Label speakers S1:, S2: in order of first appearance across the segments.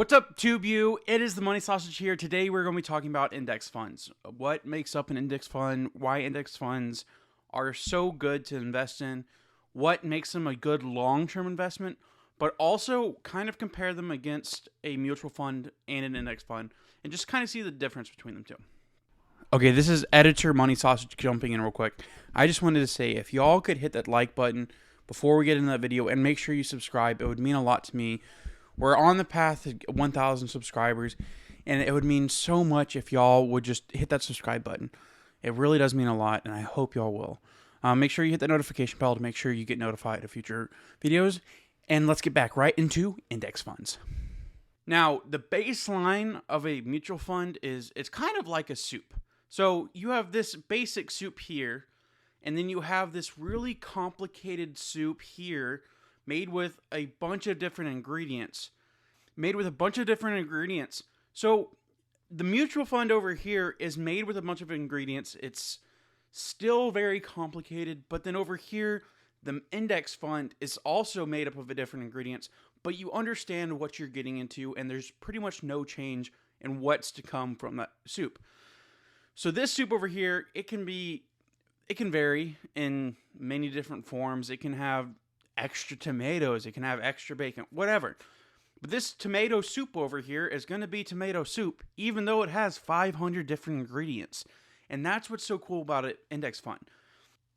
S1: What's up, TubeU? It is the Money Sausage here. Today we're going to be talking about index funds. What makes up an index fund, why index funds are so good to invest in, what makes them a good long-term investment, but also kind of compare them against a mutual fund and an index fund, and just kind of see the difference between them two. Okay, this is Editor Money Sausage jumping in real quick. I just wanted to say, if y'all could hit that like button before we get into that video and make sure you subscribe, it would mean a lot to me. We're on the path to 1,000 subscribers, and it would mean so much if y'all would just hit that subscribe button. It really does mean a lot, and I hope y'all will. Make sure you hit the notification bell to make sure you get notified of future videos, and let's get back right into index funds. Now, the baseline of a mutual fund is it's kind of like a soup. So you have this basic soup here, and then you have this really complicated soup here made with a bunch of different ingredients. So the mutual fund over here is made with a bunch of ingredients. It's still very complicated, but then over here, the index fund is also made up of different ingredients, but you understand what you're getting into, and there's pretty much no change in what's to come from that soup. So this soup over here, it can vary in many different forms. It can have extra tomatoes, it can have extra bacon, whatever. But this tomato soup over here is going to be tomato soup, even though it has 500 different ingredients. And that's what's so cool about an index fund.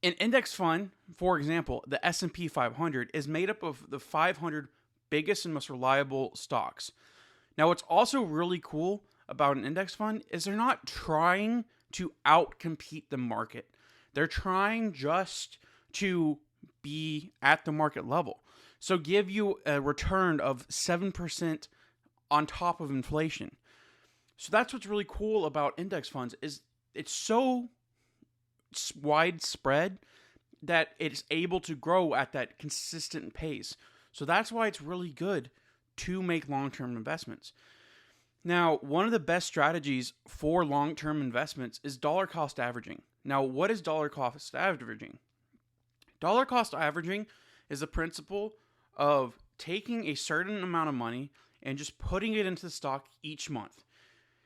S1: An index fund, for example, the S&P 500, is made up of the 500 biggest and most reliable stocks. Now, what's also really cool about an index fund is they're not trying to outcompete the market. They're trying just to be at the market level. So give you a return of 7% on top of inflation. So that's what's really cool about index funds is it's so widespread that it's able to grow at that consistent pace. So that's why it's really good to make long-term investments. Now, one of the best strategies for long-term investments is dollar cost averaging. Now, what is dollar cost averaging? Dollar cost averaging is the principle of taking a certain amount of money and just putting it into the stock each month.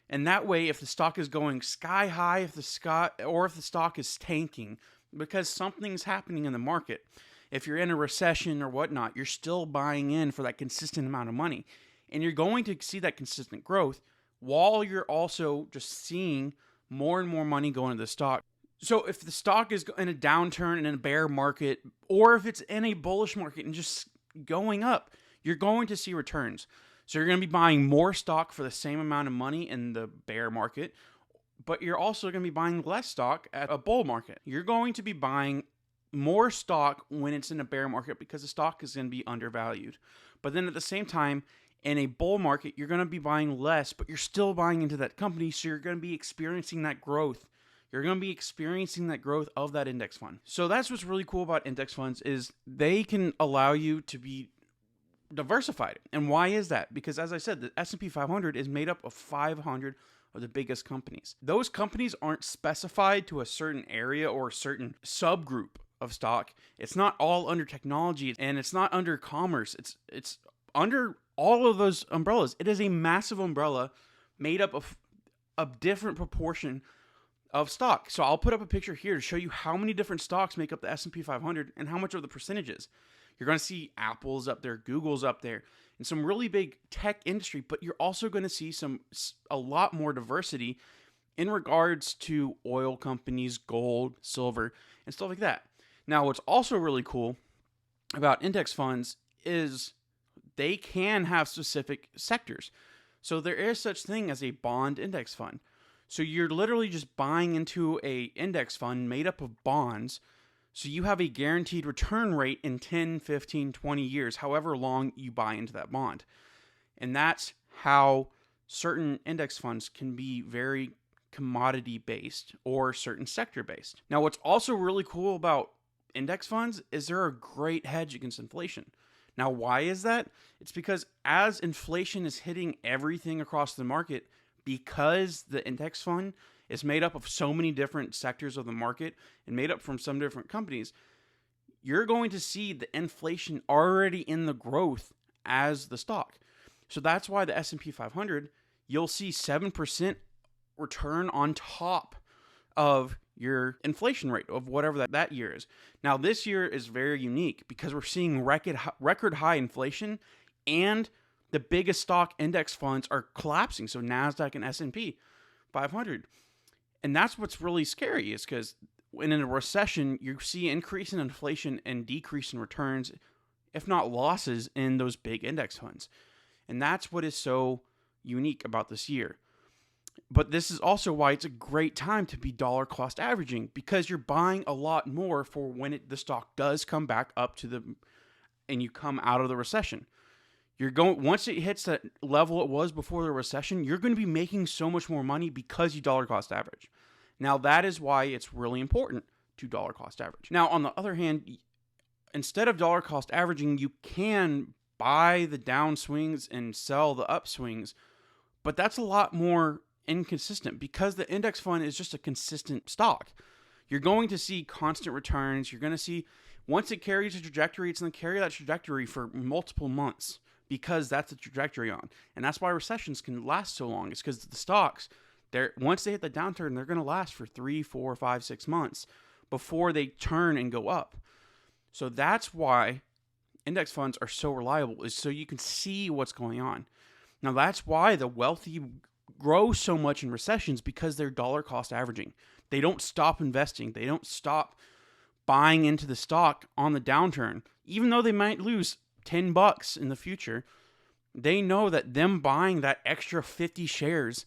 S1: And that way, if the stock is going sky high, if the stock is tanking because something's happening in the market, if you're in a recession or whatnot, you're still buying in for that consistent amount of money. And you're going to see that consistent growth while you're also just seeing more and more money go into the stock. So if the stock is in a downturn and in a bear market, or if it's in a bullish market and just going up, you're going to see returns. So you're going to be buying more stock for the same amount of money in the bear market, but you're also going to be buying less stock at a bull market. You're going to be buying more stock when it's in a bear market because the stock is going to be undervalued. But then at the same time, in a bull market, you're going to be buying less, but you're still buying into that company, so you're going to be experiencing that growth. You're going to be experiencing that growth of that index fund. So that's what's really cool about index funds is they can allow you to be diversified. And why is that? Because as I said, the S&P 500 is made up of 500 of the biggest companies. Those companies aren't specified to a certain area or a certain subgroup of stock. It's not all under technology and it's not under commerce. It's under all of those umbrellas. It is a massive umbrella made up of a different proportion of stock. So I'll put up a picture here to show you how many different stocks make up the S&P 500 and how much of the percentages. You're going to see Apple's up there, Google's up there, and some really big tech industry, but you're also going to see a lot more diversity in regards to oil companies, gold, silver, and stuff like that. Now, what's also really cool about index funds is they can have specific sectors. So there is such thing as a bond index fund. So you're literally just buying into a index fund made up of bonds. So you have a guaranteed return rate in 10, 15, 20 years, however long you buy into that bond. And that's how certain index funds can be very commodity based or certain sector based. Now, what's also really cool about index funds is they're a great hedge against inflation. Now, why is that? It's because as inflation is hitting everything across the market, because the index fund is made up of so many different sectors of the market and made up from some different companies, you're going to see the inflation already in the growth as the stock. So that's why the S&P 500, you'll see 7% return on top of your inflation rate of whatever that year is. Now, this year is very unique because we're seeing record high inflation, and the biggest stock index funds are collapsing. So NASDAQ and S&P 500. And that's what's really scary, is because when in a recession, you see increase in inflation and decrease in returns, if not losses, in those big index funds. And that's what is so unique about this year. But this is also why it's a great time to be dollar cost averaging, because you're buying a lot more for when the stock does come back up to and you come out of the recession. Once it hits that level it was before the recession, you're going to be making so much more money because you dollar cost average. Now, that is why it's really important to dollar cost average. Now, on the other hand, instead of dollar cost averaging, you can buy the downswings and sell the upswings, but that's a lot more inconsistent because the index fund is just a consistent stock. You're going to see constant returns. You're going to see, once it carries a trajectory, it's going to carry that trajectory for multiple months because that's the trajectory on. And that's why recessions can last so long. It's because the stocks, once they hit the downturn, they're going to last for 3, 4, 5, 6 months before they turn and go up. So that's why index funds are so reliable, is so you can see what's going on. Now, that's why the wealthy grow so much in recessions, because they're dollar cost averaging. They don't stop investing. They don't stop buying into the stock on the downturn. Even though they might lose $10 in the future, they know that them buying that extra 50 shares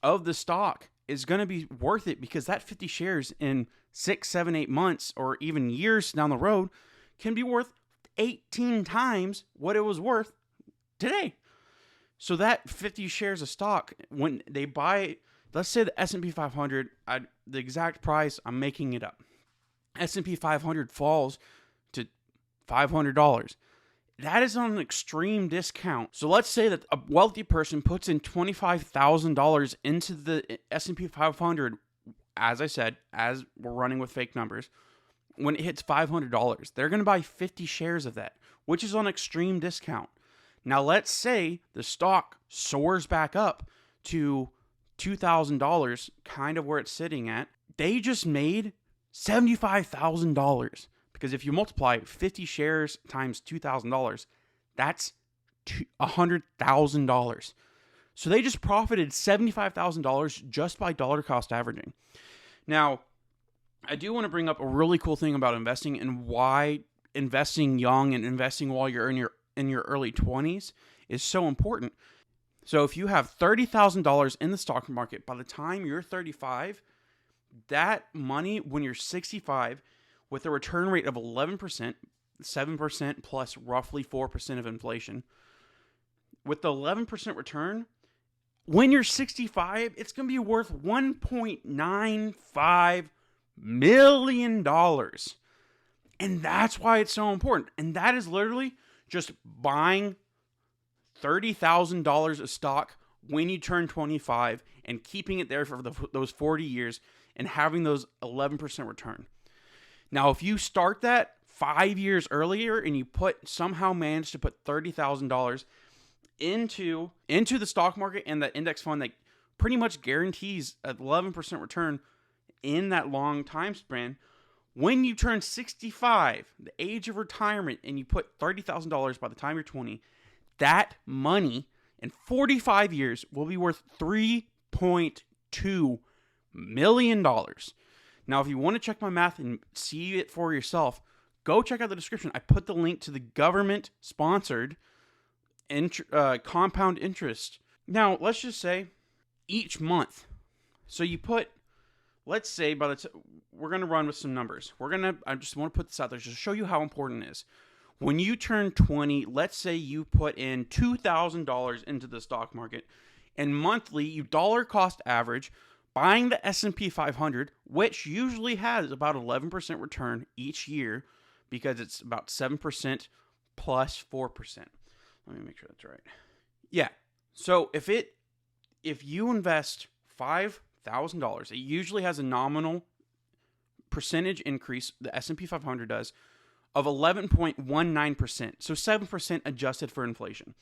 S1: of the stock is going to be worth it, because that 50 shares in 6, 7, 8 months or even years down the road can be worth 18 times what it was worth today. So that 50 shares of stock, when they buy, let's say the S&P 500, the exact price, I'm making it up. S&P 500 falls to $500. That is on an extreme discount. So let's say that a wealthy person puts in $25,000 into the S&P 500, as I said, as we're running with fake numbers. When it hits $500, they're going to buy 50 shares of that, which is on extreme discount. Now, let's say the stock soars back up to $2,000, kind of where it's sitting at. They just made $75,000, because if you multiply 50 shares times $2,000, that's $100,000. So they just profited $75,000 just by dollar cost averaging. Now, I do want to bring up a really cool thing about investing and why investing young and investing while you're in your early 20s is so important. So if you have $30,000 in the stock market, by the time you're 35, that money, when you're 65, with a return rate of 11%, 7% plus roughly 4% of inflation, with the 11% return, when you're 65, it's going to be worth $1.95 million. And that's why it's so important. And that is literally just buying $30,000 of stock when you turn 25 and keeping it there for those 40 years and having those 11% return. Now, if you start that 5 years earlier and you somehow manage to put $30,000 into the stock market and the index fund that pretty much guarantees an 11% return in that long time span, when you turn 65, the age of retirement, and you put $30,000 by the time you're 20, that money in 45 years will be worth $3.2 million. Now, if you want to check my math and see it for yourself, go check out the description. I put the link to the government-sponsored compound interest. Now, let's just say each month. So you put, let's say, we're going to run with some numbers. I just want to put this out there just to show you how important it is. When you turn 20, let's say you put in $2,000 into the stock market, and monthly you dollar cost average buying the S&P 500, which usually has about 11% return each year because it's about 7% plus 4%. Let me make sure that's right. Yeah. So if you invest $5,000, it usually has a nominal percentage increase, the S&P 500 does, of 11.19%. So 7% adjusted for inflation.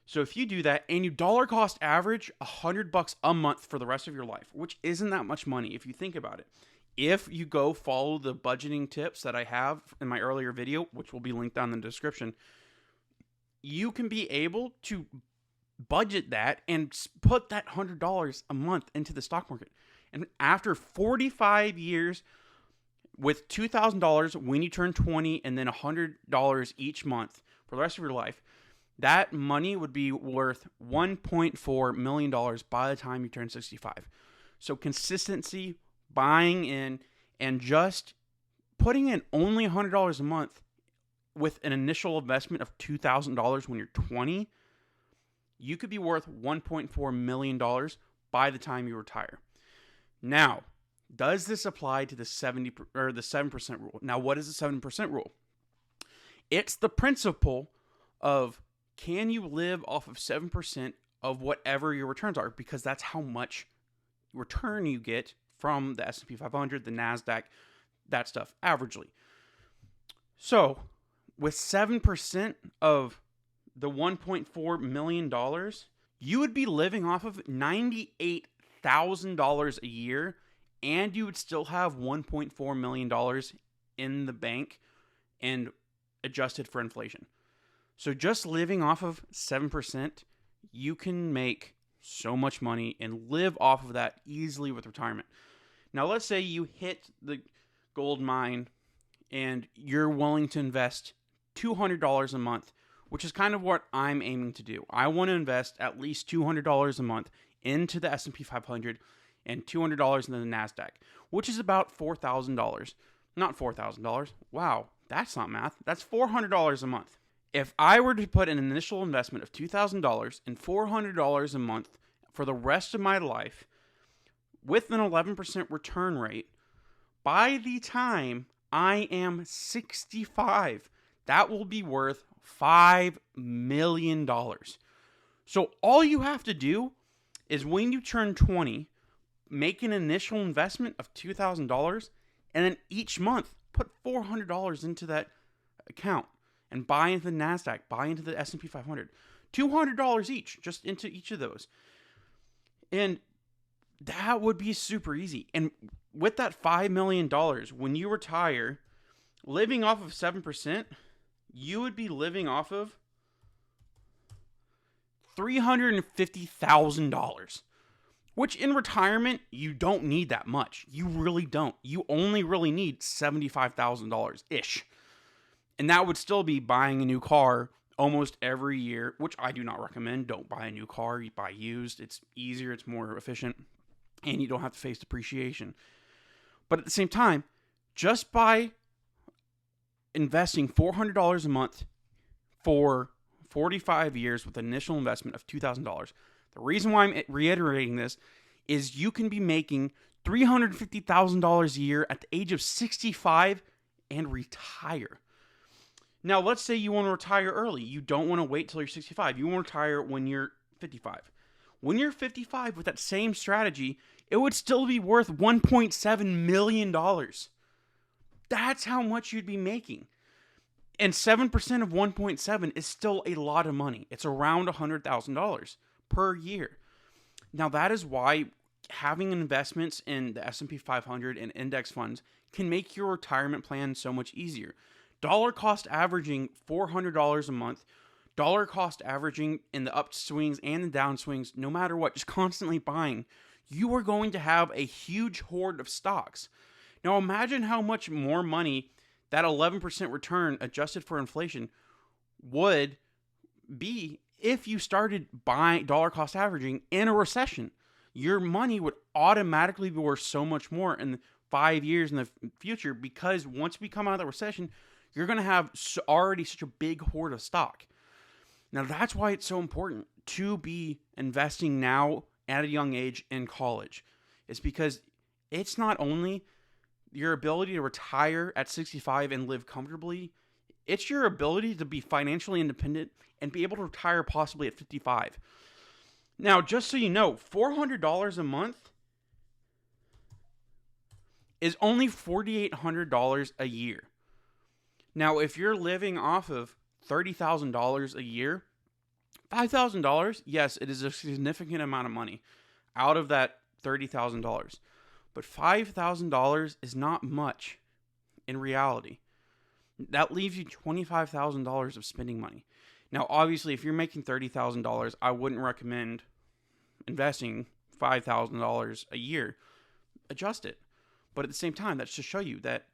S1: So if you do that and you dollar cost average $100 a month for the rest of your life, which isn't that much money if you think about it. If you go follow the budgeting tips that I have in my earlier video, which will be linked down in the description, you can be able to budget that and put that $100 a month into the stock market. And after 45 years with $2,000 when you turn 20 and then $100 each month for the rest of your life, that money would be worth $1.4 million by the time you turn 65. So consistency, buying in, and just putting in only $100 a month with an initial investment of $2,000 when you're 20, you could be worth $1.4 million by the time you retire. Now, does this apply to the 7% rule? Now, what is the 7% rule? It's the principle of, can you live off of 7% of whatever your returns are? Because that's how much return you get from the S&P 500, the NASDAQ, that stuff, averagely. So, with 7% of the $1.4 million, you would be living off of $98,000 a year, and you would still have $1.4 million in the bank and adjusted for inflation. So just living off of 7%, you can make so much money and live off of that easily with retirement. Now, let's say you hit the gold mine and you're willing to invest $200 a month, which is kind of what I'm aiming to do. I want to invest at least $200 a month into the S&P 500 and $200 in the NASDAQ, which is about $4,000. Not $4,000. Wow, that's not math. That's $400 a month. If I were to put an initial investment of $2,000 and $400 a month for the rest of my life with an 11% return rate, by the time I am 65, that will be worth $5 million. So all you have to do is when you turn 20, make an initial investment of $2,000, and then each month put $400 into that account and buy into the NASDAQ, buy into the S&P 500. $200 each, just into each of those. And that would be super easy. And with that $5 million, when you retire, living off of 7%, you would be living off of $350,000. Which in retirement, you don't need that much. You really don't. You only really need $75,000-ish. And that would still be buying a new car almost every year, which I do not recommend. Don't buy a new car. You buy used. It's easier. It's more efficient. And you don't have to face depreciation. But at the same time, just by investing $400 a month for 45 years with an initial investment of $2,000, the reason why I'm reiterating this is you can be making $350,000 a year at the age of 65 and retire. Now, let's say you want to retire early. You don't want to wait till you're 65. You want to retire when you're 55. When you're 55 with that same strategy, it would still be worth $1.7 million. That's how much you'd be making. And 7% of 1.7 is still a lot of money. It's around $100,000 per year. Now, that is why having investments in the S&P 500 and index funds can make your retirement plan so much easier. Dollar cost averaging $400 a month, dollar cost averaging in the upswings and the downswings, no matter what, just constantly buying, you are going to have a huge hoard of stocks. Now, imagine how much more money that 11% return adjusted for inflation would be if you started buying dollar cost averaging in a recession. Your money would automatically be worth so much more in 5 years in the future, because once we come out of the recession, you're going to have already such a big hoard of stock. Now, that's why it's so important to be investing now at a young age in college. It's because it's not only your ability to retire at 65 and live comfortably, it's your ability to be financially independent and be able to retire possibly at 55. Now, just so you know, $400 a month is only $4,800 a year. Now, if you're living off of $30,000 a year, $5,000, yes, it is a significant amount of money out of that $30,000. But $5,000 is not much in reality. That leaves you $25,000 of spending money. Now, obviously, if you're making $30,000, I wouldn't recommend investing $5,000 a year. Adjust it. But at the same time, that's to show you that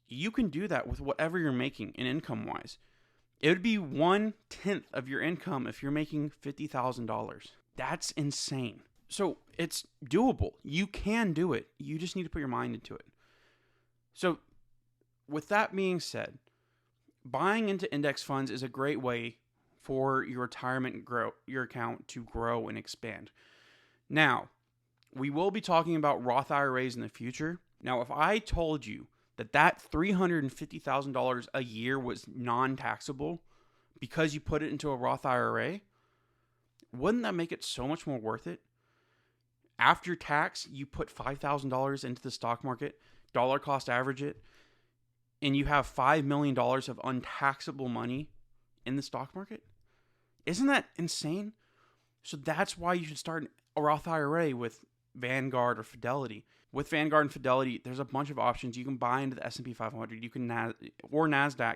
S1: you can do that with whatever you're making in income-wise. It would be 1/10 of your income if you're making $50,000. That's insane. So it's doable. You can do it. You just need to put your mind into it. So with that being said, buying into index funds is a great way for your retirement your account to grow and expand. Now, we will be talking about Roth IRAs in the future. Now, if I told you that $350,000 a year was non-taxable because you put it into a Roth IRA, wouldn't that make it so much more worth it? After tax, you put $5,000 into the stock market, dollar cost average it, and you have $5 million of untaxable money in the stock market? Isn't that insane? So that's why you should start a Roth IRA with Vanguard or Fidelity. With Vanguard and Fidelity, there's a bunch of options. You can buy into the S&P 500, you can or NASDAQ,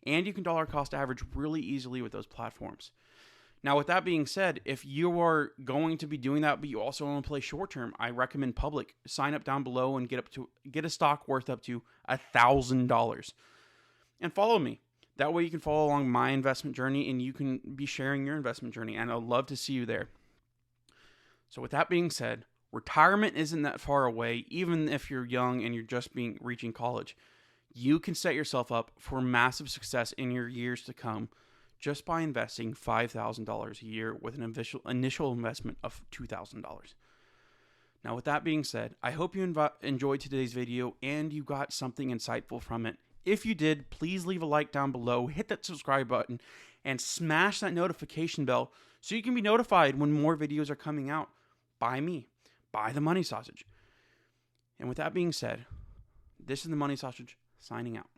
S1: and you can dollar cost average really easily with those platforms. Now, with that being said, if you are going to be doing that, but you also want to play short term, I recommend Public. Sign up down below and get a stock worth up to $1,000, and follow me. That way, you can follow along my investment journey, and you can be sharing your investment journey. And I'd love to see you there. So, with that being said, retirement isn't that far away. Even if you're young and you're just reaching college, you can set yourself up for massive success in your years to come, just by investing $5,000 a year with an initial investment of $2,000. Now, with that being said, I hope you enjoyed today's video and you got something insightful from it. If you did, please leave a like down below, hit that subscribe button, and smash that notification bell so you can be notified when more videos are coming out by me, by the Money Sausage. And with that being said, this is the Money Sausage signing out.